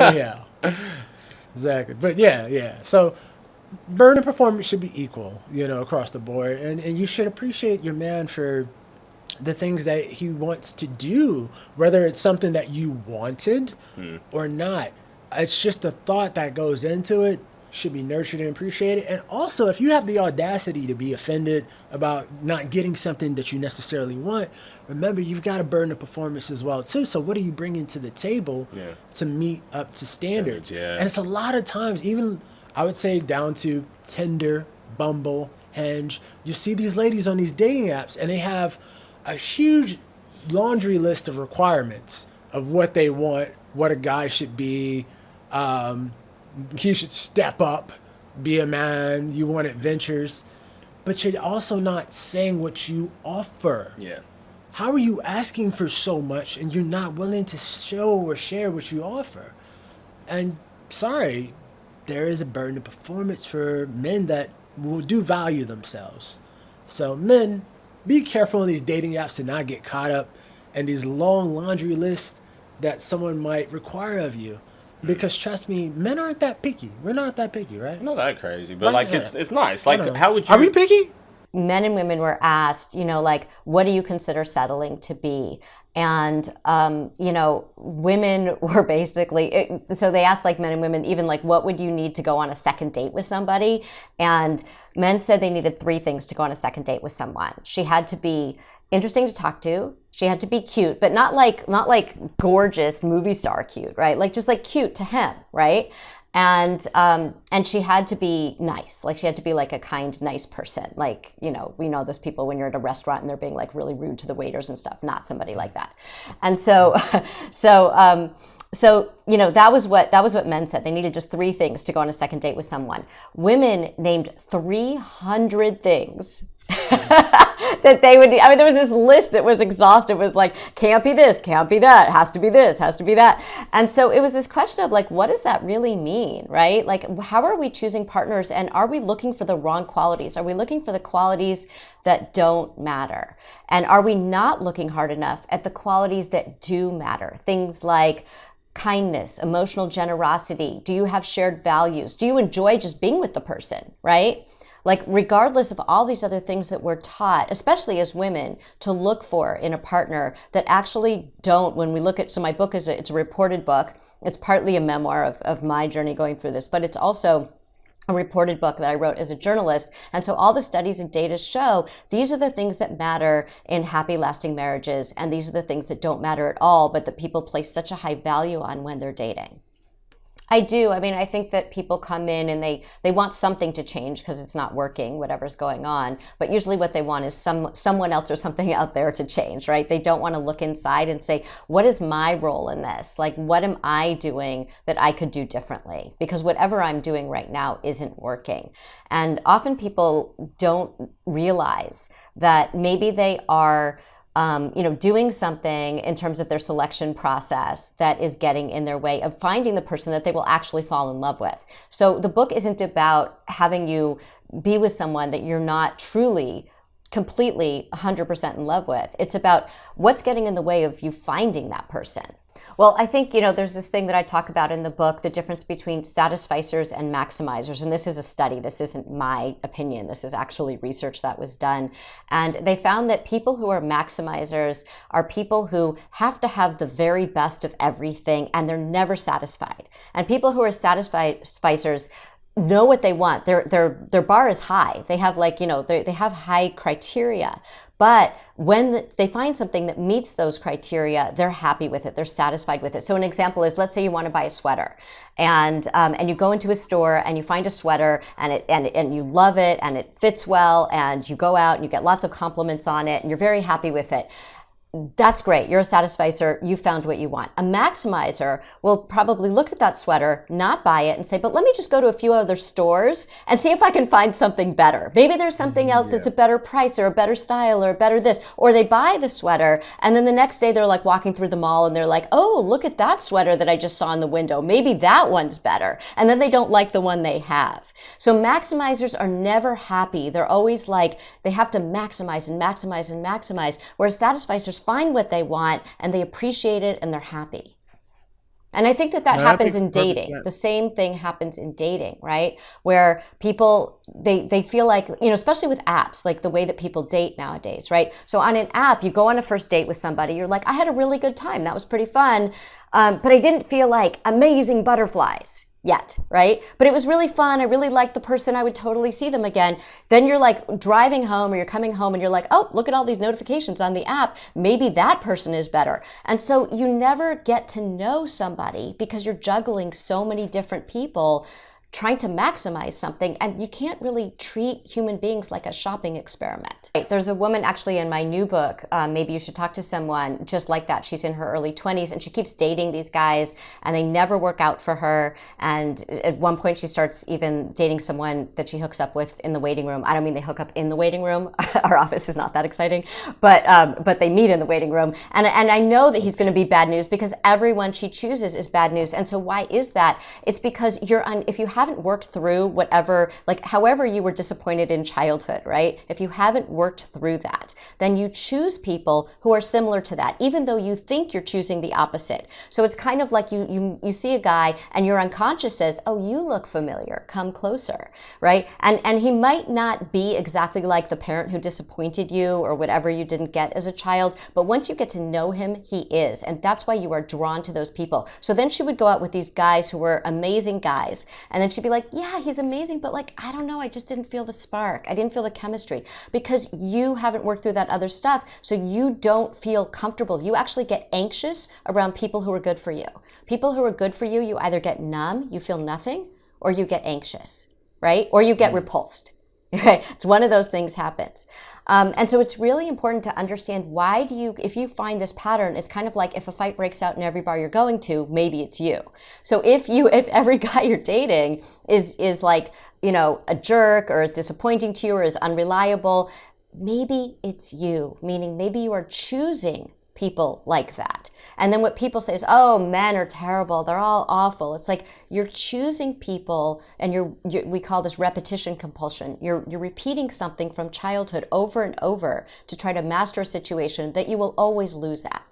Anyhow, exactly. But yeah. So burden and performance should be equal, across the board, and you should appreciate your man for the things that he wants to do, whether it's something that you wanted or not. It's just the thought that goes into it should be nurtured and appreciated. And also, if you have the audacity to be offended about not getting something that you necessarily want, remember you've got to burden the performance as well too. So what are you bringing to the table to meet up to standards? And it's a lot of times, even I would say down to Tinder, Bumble, Hinge, you see these ladies on these dating apps and they have a huge laundry list of requirements of what they want, what a guy should be. He should step up, be a man. You want adventures, but you're also not saying what you offer. Yeah. How are you asking for so much and you're not willing to show or share what you offer? And sorry, there is a burden of performance for men that do value themselves. So men, be careful on these dating apps to not get caught up in these long laundry lists that someone might require of you. Because trust me, men aren't that picky. We're not that picky, right? Not that crazy, but Right, it's nice. Like, how would you? Are we picky? Men and women were asked, like, what do you consider settling to be? And, women were basically, so they asked like men and women, even like, what would you need to go on a second date with somebody? And men said they needed 3 things to go on a second date with someone. She had to be interesting to talk to. She had to be cute, but not like gorgeous movie star cute, right? Like just like cute to him, right? And she had to be nice. Like she had to be like a kind, nice person. Like, we know those people when you're at a restaurant and they're being like really rude to the waiters and stuff, not somebody like that. And so that was what men said. They needed just 3 things to go on a second date with someone. Women named 300 things that they would do. I mean, there was this list that was exhaustive. It was like, can't be this, can't be that, has to be this, has to be that. And so it was this question of like, what does that really mean, right? Like, how are we choosing partners, and are we looking for the wrong qualities? Are we looking for the qualities that don't matter? And are we not looking hard enough at the qualities that do matter? Things like kindness, emotional generosity. Do you have shared values? Do you enjoy just being with the person, right? Like, regardless of all these other things that we're taught, especially as women, to look for in a partner that actually don't, when we look at, so my book it's a reported book. It's partly a memoir of my journey going through this, but it's also a reported book that I wrote as a journalist. And so all the studies and data show these are the things that matter in happy, lasting marriages, and these are the things that don't matter at all, but that people place such a high value on when they're dating. I do. I mean, I think that people come in and they want something to change because it's not working, whatever's going on. But usually what they want is someone else or something out there to change, right? They don't want to look inside and say, what is my role in this? Like, what am I doing that I could do differently? Because whatever I'm doing right now isn't working. And often people don't realize that maybe they are doing something in terms of their selection process that is getting in their way of finding the person that they will actually fall in love with. So the book isn't about having you be with someone that you're not truly, completely 100% in love with. It's about what's getting in the way of you finding that person. Well, I think, there's this thing that I talk about in the book, the difference between satisficers and maximizers. And this is a study. This isn't my opinion. This is actually research that was done. And they found that people who are maximizers are people who have to have the very best of everything, and they're never satisfied. And people who are satisficers know what they want. Their bar is high. They have they have high criteria. But when they find something that meets those criteria, they're happy with it. They're satisfied with it. So an example is, let's say you want to buy a sweater, and you go into a store and you find a sweater and you love it and it fits well, and you go out and you get lots of compliments on it and you're very happy with it. That's great. You're a satisficer. You found what you want. A maximizer will probably look at that sweater, not buy it, and say, but let me just go to a few other stores and see if I can find something better. Maybe there's something else that's a better price or a better style or a better this. Or they buy the sweater, and then the next day they're like walking through the mall and they're like, oh, look at that sweater that I just saw in the window. Maybe that one's better. And then they don't like the one they have. So maximizers are never happy. They're always like, they have to maximize and maximize and maximize, whereas satisficers find what they want and they appreciate it and they're happy. And I think that No, that happens makes in perfect dating. sense. The same thing happens in dating, right? Where people, they feel like, you know, especially with apps, like the way that people date nowadays, right? So on an app, you go on a first date with somebody, you're like, I had a really good time. That was pretty fun. But I didn't feel like amazing butterflies yet, right? But it was really fun. I really liked the person. I would totally see them again. Then you're like driving home or you're coming home and you're like, oh, look at all these notifications on the app. Maybe that person is better. And so you never get to know somebody because you're juggling so many different people trying to maximize something, and you can't really treat human beings like a shopping experiment. There's a woman actually in my new book, Maybe You Should Talk to Someone, just like that. She's in her early 20s and she keeps dating these guys and they never work out for her. And at one point she starts even dating someone that she hooks up with in the waiting room. I don't mean they hook up in the waiting room. Our office is not that exciting, but they meet in the waiting room. And I know that he's going to be bad news because everyone she chooses is bad news. And so why is that? It's because if you haven't worked through whatever, like however you were disappointed in childhood, right? If you haven't worked through that, then you choose people who are similar to that, even though you think you're choosing the opposite. So it's kind of like you see a guy and your unconscious says, oh, you look familiar, come closer, right? And he might not be exactly like the parent who disappointed you or whatever you didn't get as a child, but once you get to know him, he is. And that's why you are drawn to those people. So then she would go out with these guys who were amazing guys, and then she'd be like, yeah, he's amazing, but like, I don't know, I just didn't feel the spark. I didn't feel the chemistry because you haven't worked through that other stuff. So you don't feel comfortable. You actually get anxious around people who are good for you. People who are good for you, you either get numb, you feel nothing, or you get anxious, right? Or you get repulsed. Okay, it's one of those things happens. And so it's really important to understand if you find this pattern, it's kind of like if a fight breaks out in every bar you're going to, maybe it's you. So if every guy you're dating is like, you know, a jerk or is disappointing to you or is unreliable, maybe it's you, meaning maybe you are choosing people like that. And then what people say is, oh, men are terrible. They're all awful. It's like you're choosing people and we call this repetition compulsion. You're repeating something from childhood over and over to try to master a situation that you will always lose at.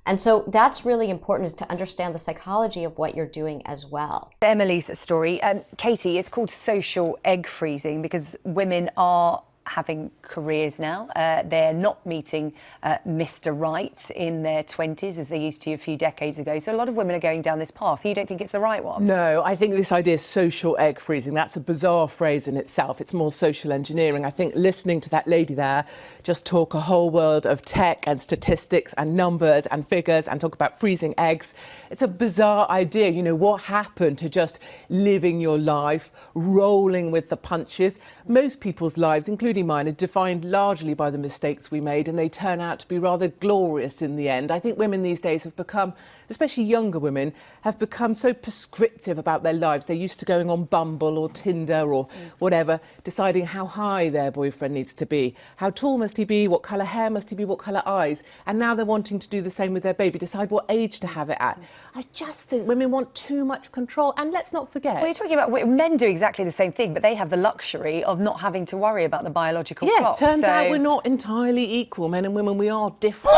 And so that's really important, is to understand the psychology of what you're doing as well. Emily's story, Katie, it's called social egg freezing because women are having careers now. They're not meeting Mr. Right in their 20s as they used to a few decades ago. So a lot of women are going down this path. You don't think it's the right one? No, I think this idea of social egg freezing, that's a bizarre phrase in itself. It's more social engineering. I think listening to that lady there just talk a whole world of tech and statistics and numbers and figures and talk about freezing eggs. It's a bizarre idea. You know, what happened to just living your life, rolling with the punches? Most people's lives, including mine, are defined largely by the mistakes we made, and they turn out to be rather glorious in the end. I think women these days have become, especially younger women, have become so prescriptive about their lives. They're used to going on Bumble or Tinder or whatever, deciding how high their boyfriend needs to be, how tall must he be, what colour hair must he be, what colour eyes. And now they're wanting to do the same with their baby, decide what age to have it at. I just think women want too much control. And let's not forget... Well, you're talking about men do exactly the same thing, but they have the luxury of not having to worry about the biological clock. Yeah, turns out we're not entirely equal, men and women. We are different.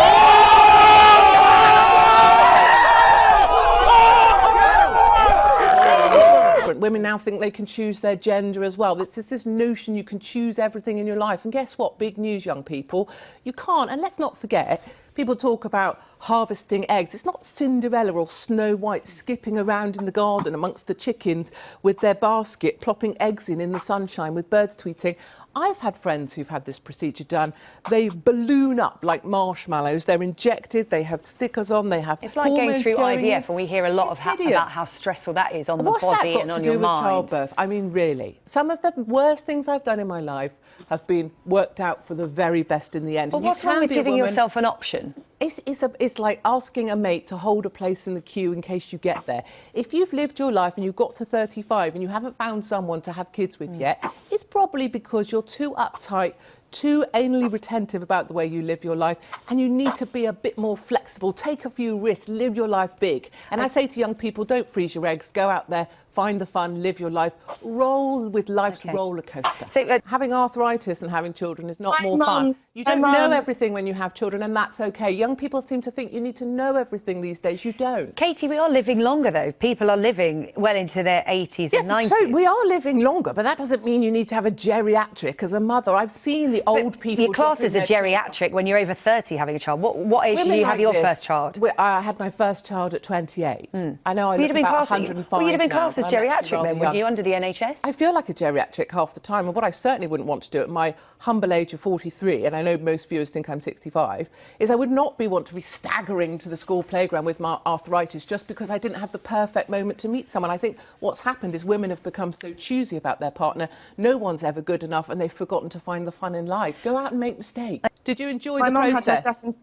Women now think they can choose their gender as well. It's this notion you can choose everything in your life. And guess what? Big news, young people. You can't. And let's not forget, people talk about harvesting eggs. It's not Cinderella or Snow White skipping around in the garden amongst the chickens with their basket, plopping eggs in the sunshine with birds tweeting. I've had friends who've had this procedure done. They balloon up like marshmallows. They're injected, they have stickers on, they have It's like going through IVF, and we hear a lot about how stressful that is on the body and on your mind. What's that got to do with childbirth? I mean, really. Some of the worst things I've done in my life have been worked out for the very best in the end. But what's wrong with giving yourself an option? It's like asking a mate to hold a place in the queue in case you get there. If you've lived your life and you've got to 35 and you haven't found someone to have kids with yet, it's probably because you're too uptight, too anally retentive about the way you live your life, and you need to be a bit more flexible. Take a few risks, live your life big. And I say to young people, don't freeze your eggs, go out there, find the fun, live your life, roll with life's roller coaster. So, having arthritis and having children is not Hi, more Mum. fun. You Hi, don't know Mum. everything when you have children, and that's okay. Young people seem to think you need to know everything these days. You don't. Katie, we are living longer, though. People are living well into their 80s and 90s. So we are living longer, but that doesn't mean you need to have a geriatric as a mother. I've seen the old people. Your class is a dropping their geriatric when you're over 30 having a child. What age did Women you have like your this, first child? I had my first child at 28. I know I You'd look have been about classed, 105 well, you'd have been now, classed as but I'm actually geriatric rather then, young. wouldn't you, under the NHS? I feel like a geriatric half the time, and what I certainly wouldn't want to do at my humble age of 43, and I know most viewers think I'm 65, is I would not want to be staggering to the school playground with my arthritis just because I didn't have the perfect moment to meet someone. I think what's happened is women have become so choosy about their partner. No one's ever good enough, and they've forgotten to find the fun in life. Go out and make mistakes. Did you enjoy the mum had her process? second-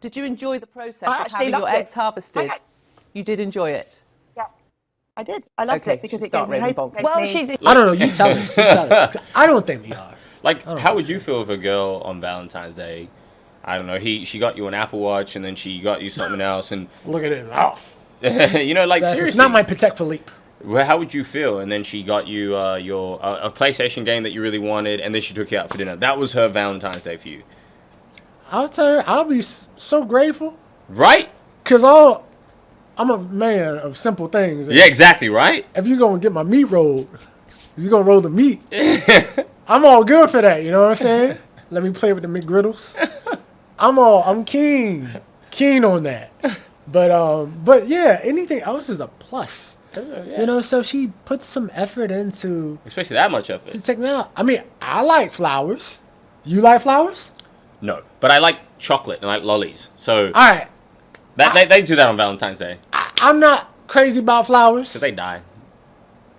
Did you enjoy the process I of actually having your loved it. eggs harvested? You did enjoy it? Yeah, I did. I loved Okay, it because she'll it start gave me raving hope. bonkers. It Well, gave she me- did. I don't know. You tell us. You tell us. I don't think we are. Like, how would you feel if a girl on Valentine's Day, I don't know, she got you an Apple Watch and then she got you something else, and Look at it off. you know, like seriously, It's not my Patek Philippe. well, how would you feel? And then she got you your a PlayStation game that you really wanted, and then she took you out for dinner. That was her Valentine's Day for you, I'll tell her, I'll be so grateful right? because I'm a man of simple things. Yeah, exactly, right. If you're going to get my meat rolled, if you're going to roll the meat, I'm all good for that. You know what I'm saying? Let me play with the McGriddles. I'm keen on that. But yeah, anything else is a plus. You know, so if she puts some effort into Especially that much effort. to take me out. I mean, I like flowers. You like flowers? No, but I like chocolate and I like lollies. So All right. they do that on Valentine's Day. I'm not crazy about flowers. So they die.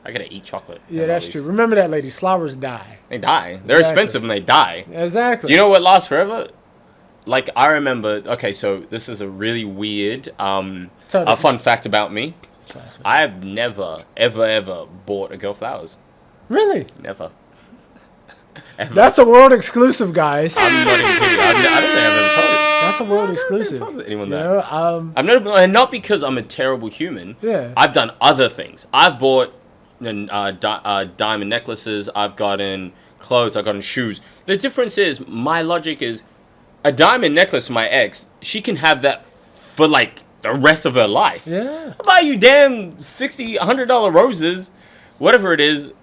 I gotta eat chocolate. Yeah, and that's lollies. true. Remember that, ladies. Flowers die. They die. They're Exactly. expensive and they die. Exactly. Do you know what lasts forever? Like, I remember, okay, so this is a really weird Tell a us. fun fact about me. I have never, ever bought a girl flowers. Really? Never. Ever. That's a world exclusive, guys. I'm not even kidding. I don't think I've ever told you. That's a world exclusive. told anyone You that. know, I've never, and not because I'm a terrible human. Yeah. I've done other things. I've bought diamond necklaces. I've gotten clothes. I've gotten shoes. The difference is, my logic is, a diamond necklace for my ex, she can have that for like the rest of her life. Yeah. I'll buy you damn $60, $100 roses, whatever it is.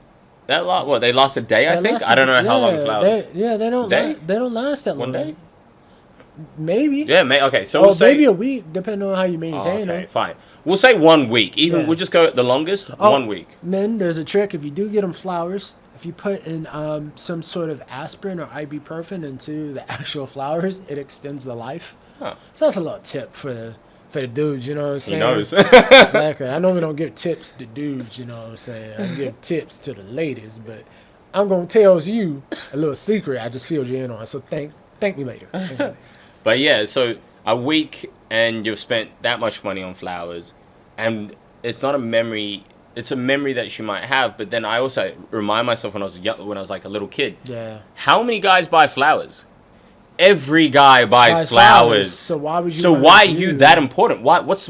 That they last a day, I They think. last I don't know a- how long yeah, flowers. They don't. Day? They don't last that long. One day? Maybe. Yeah, okay. So Or we'll say maybe a week, depending on how you Oh, maintain okay, them. fine. We'll say 1 week. Even Yeah. we'll just go at the longest. Oh, 1 week. Men, there's a trick. If you do get them flowers, if you put in some sort of aspirin or ibuprofen into the actual flowers, it extends the life. Huh. So that's a little tip for the dudes. You know what I'm He saying? knows. Exactly. I normally don't give tips to dudes. You know what I'm saying? I give tips to the ladies, but I'm gonna tell you a little secret. I just filled you in on. So thank me later. Thank me later. But yeah, so a week and you've spent that much money on flowers, and it's not a memory. It's a memory that she might have. But then I also remind myself when I was young, when I was like a little kid. Yeah. How many guys buy flowers? Every guy buys flowers. So why would you? So wanna why are do you that? that important? What's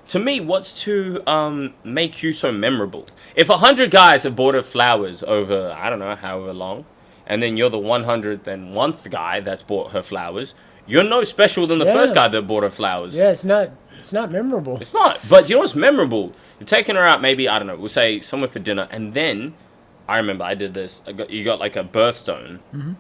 to make you so memorable? If 100 guys have bought her flowers over, I don't know, however long, and then you're the 101st guy that's bought her flowers, you're no special than the Yeah. first guy that bought her flowers. Yeah, it's not memorable. It's not. But you know what's memorable? You're taking her out, maybe, I don't know, we'll say somewhere for dinner, and then I remember I did this. You got like a birthstone and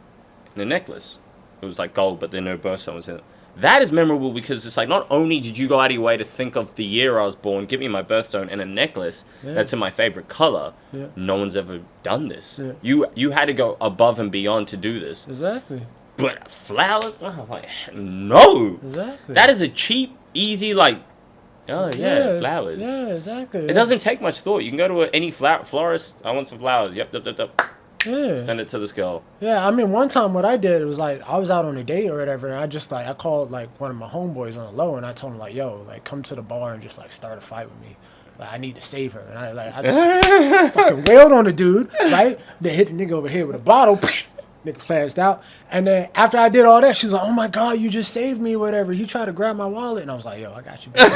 a necklace. It was like gold, but then no birthstone was in it. That is memorable because it's like, not only did you go out of your way to think of the year I was born, give me my birthstone and a necklace that's in my favorite color. Yeah. No one's ever done this. Yeah. You had to go above and beyond to do this. Exactly. But flowers? Oh, like, no. Exactly. That is a cheap, easy, like, oh yeah, Yes, flowers. Yeah, exactly. It doesn't take much thought. You can go to any florist. I want some flowers. Yep. Yeah. Send it to this girl. Yeah, I mean, one time what I did, it was like, I was out on a date or whatever, and I called, like, one of my homeboys on the low, and I told him, like, yo, like, come to the bar and just, like, start a fight with me. Like, I need to save her. And I just fucking wailed on the dude, right? Then hit the nigga over the head with a bottle. Nick flashed out. And then after I did all that, she's like, oh my God, you just saved me, whatever. He tried to grab my wallet. And I was like, yo, I got you, baby.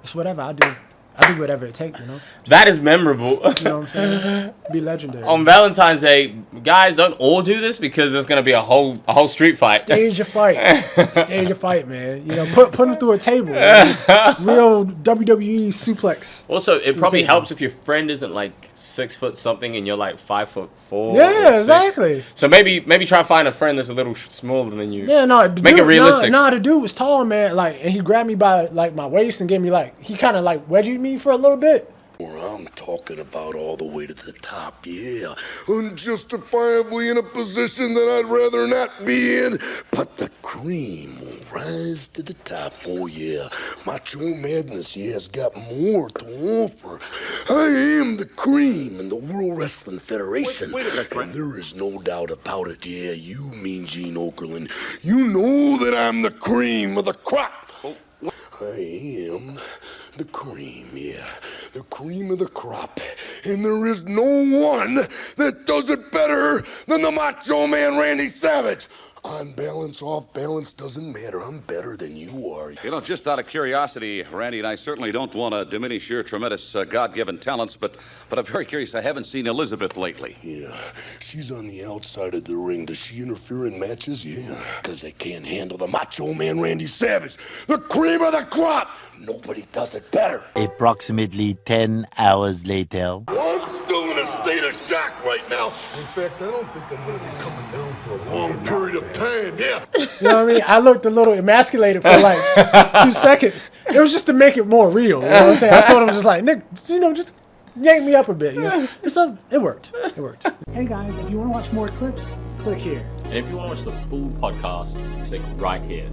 It's whatever. I do whatever it takes, you know? That is memorable. You know what I'm saying? Be legendary. On Valentine's Day, guys, don't all do this because there's gonna be a whole street fight. Stage a fight. Stage a fight, man. You know, put them through a table. It's real WWE suplex. Also, it probably helps if your friend isn't like 6 foot something and you're like 5'4". Yeah, exactly. So maybe try to find a friend that's a little smaller than you. Yeah, no, Make it realistic. No, the dude was tall, man. Like, and he grabbed me by like my waist and gave me like he kind of like wedged me for a little bit. I'm talking about all the way to the top, yeah. Unjustifiably in a position that I'd rather not be in. But the cream will rise to the top, oh yeah. Macho Madness, yeah, has got more to offer. I am the cream in the World Wrestling Federation. Wait a minute, and there is no doubt about it, yeah. You mean Gene Okerlund. You know that I'm the cream of the crop. I am the cream, yeah. The cream of the crop. And there is no one that does it better than the Macho Man Randy Savage. On balance, off balance, doesn't matter. I'm better than you are. You know, just out of curiosity, Randy, and I certainly don't want to diminish your tremendous God-given talents, but I'm very curious. I haven't seen Elizabeth lately. Yeah, she's on the outside of the ring. Does she interfere in matches? Yeah, because they can't handle the Macho Man Randy Savage, the cream of the crop. Nobody does it better. Approximately 10 hours later. I'm still in a state of shock right now. In fact, I don't think I'm going to be coming down for a long period of time, yeah. You know what I mean? I looked a little emasculated for like 2 seconds. It was just to make it more real. You know what I'm saying? I told him just like, Nick, you know, just yank me up a bit. You know? So it worked. It worked. Hey guys, if you want to watch more clips, click here. And if you want to watch the full podcast, click right here.